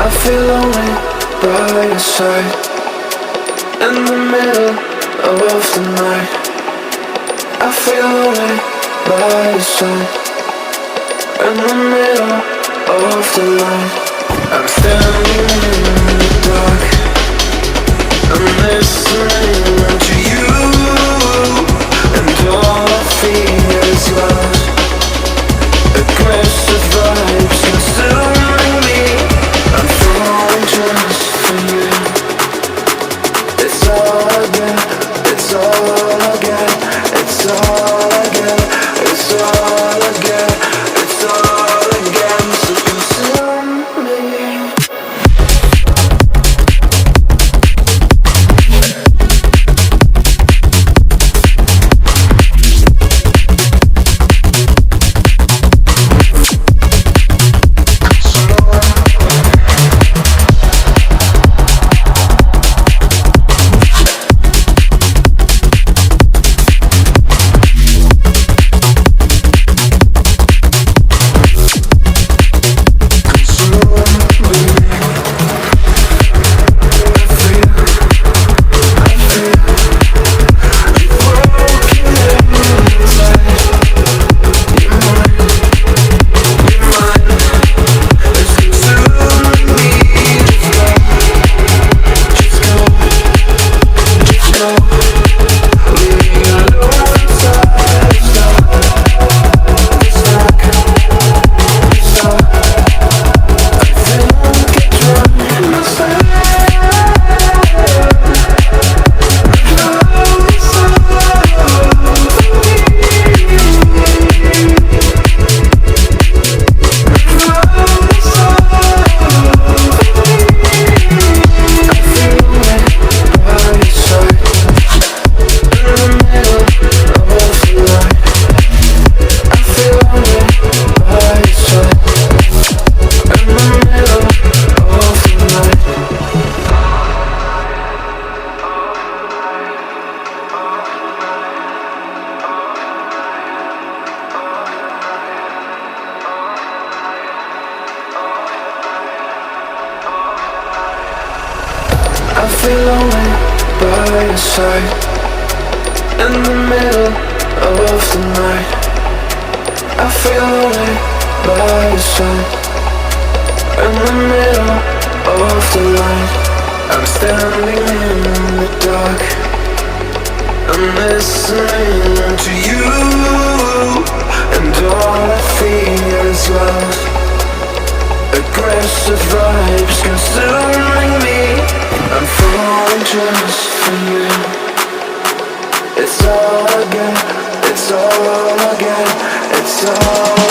I feel lonely by your side. In the middle of the night, I feel lonely by your side. In the middle of the night, I'm standing in the dark. I'm listening to you, and all I feel is love. Aggressive vibes consuming me. I'm falling just for you. It's all I get, it's all I get, it's all I get, it's all I get, it's all I get. So consume me. I feel lonely by your side. In the middle of the night, I feel lonely by your side. In the middle of the light, I'm standing in the dark. I'm listening to you, and all I feel is love. Aggressive vibes consuming me. I'm falling just for you. It's all I get, it's all I get, it's all